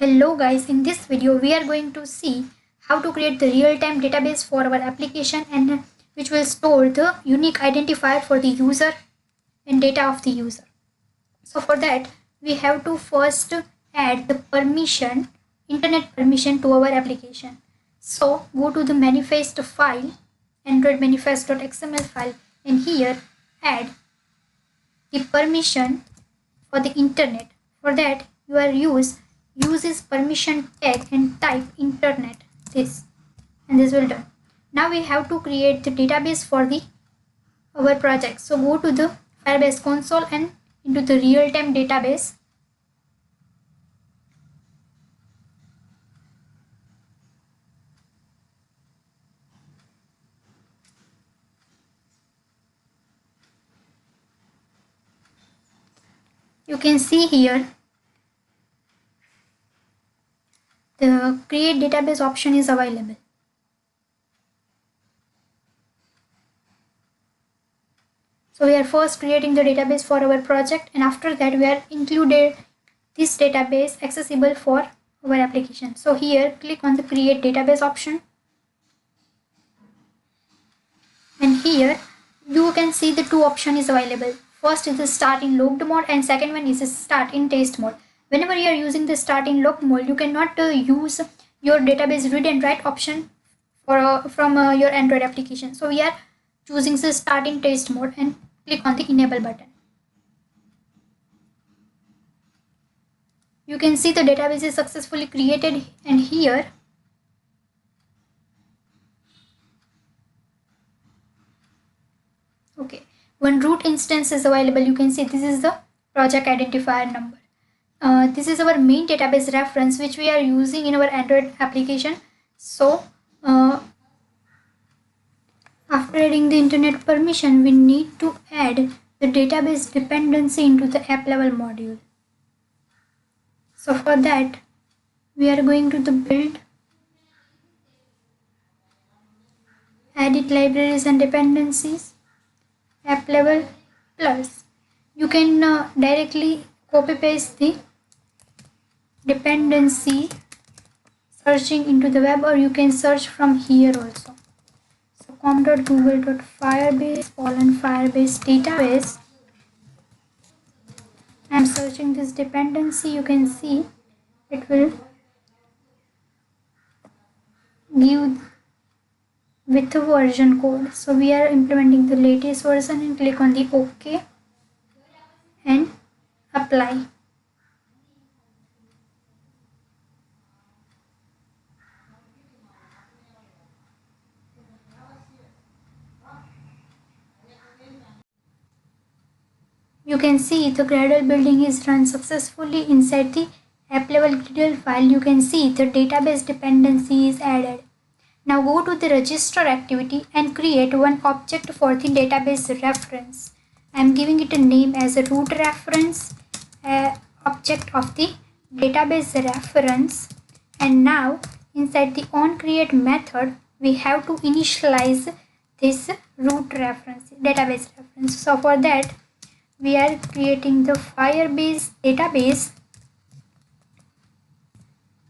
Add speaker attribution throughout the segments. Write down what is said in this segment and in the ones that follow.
Speaker 1: Hello guys, in this video we are going to see how to create the real-time database for our application and which will store the unique identifier for the user and data of the user. So for that we have to first add the permission, internet permission to our application. So go to the manifest file, android manifest.xml file, and here add the permission for the internet. For that you are uses permission tag and type internet this, and this will done. Now we have to create the database for the our project. So go to the Firebase Console and into the real-time database. You can see here the create database option is available. So we are first creating the database for our project, and after that we are included this database accessible for our application. So here click on the create database option, and here you can see the two options is available. First is the start in locked mode and second one is the start in test mode. Whenever you are using the start in locked mode, you cannot use your database read and write option for from your Android application. So we are choosing the start in test mode and click on the enable button. You can see the database is successfully created, and here one root instance is available. You can see this is the project identifier number. This is our main database reference which we are using in our Android application. So after adding the internet permission, we need to add the database dependency into the app level module. So for that we are going to the build, edit libraries and dependencies, app level plus. You can directly copy paste the dependency searching into the web, or you can search from here also. So com.google.firebase database. I am searching this dependency. You can see it will give with the version code. So we are implementing the latest version and click on the OK and apply. You can see the Gradle building is run successfully. Inside the app level Gradle file, you can see the database dependency is added. Now go to the register activity and create one object for the database reference. I am giving it a name as a root reference, object of the database reference. And now inside the onCreate method, we have to initialize this root reference, database reference. So for that, we are creating the Firebase database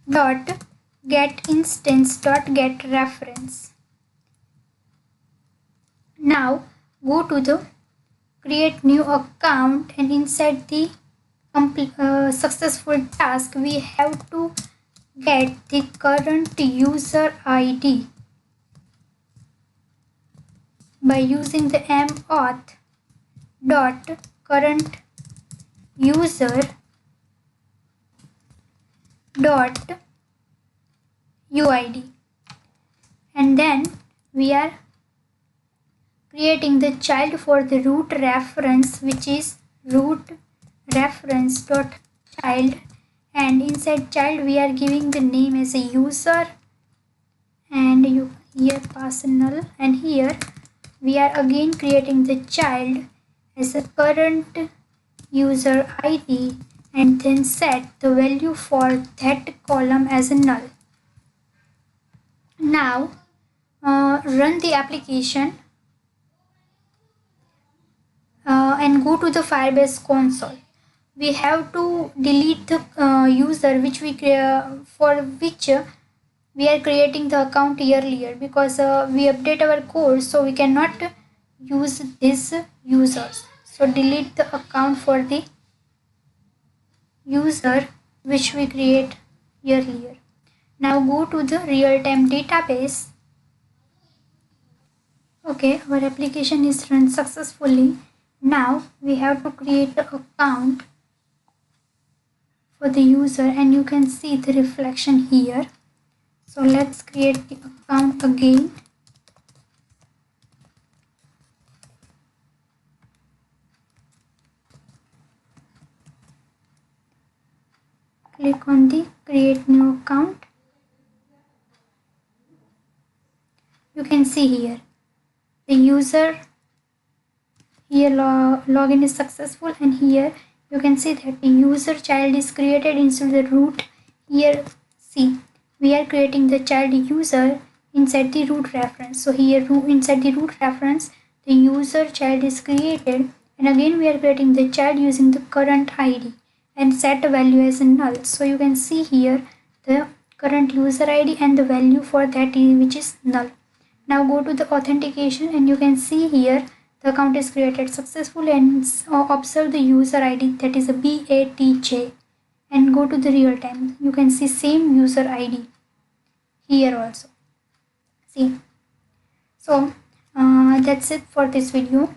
Speaker 1: dot get instance dot get reference. Now go to the create new account, and inside the successful task we have to get the current user ID by using the mauth dot current user dot UID, and then we are creating the child for the root reference, which is root reference dot child, and inside child we are giving the name as a user, and you here pass null, and here we are again creating the child as a current user ID, and then set the value for that column as a null. Now run the application and go to the Firebase console. we have to delete the user which for which we are creating the account earlier, because we update our code, so we cannot use these users. So delete the account for the user which we create earlier. Now go to the real-time database. Okay, our application is run successfully. Now we have to create the account for the user, and you can see the reflection here. So let's create the account again. Click on the create new account. You can see here the user here login is successful, and here you can see that the user child is created instead of the root. Here see, we are creating the child user inside the root reference. So here inside the root reference the user child is created, and again we are creating the child using the current ID and set the value as null. So you can see here the current user ID and the value for that which is null. Now go to the authentication, and you can see here the account is created successfully, and observe the user ID, that is a BATJ, and go to the real time. You can see same user ID here also. See, so that's it for this video.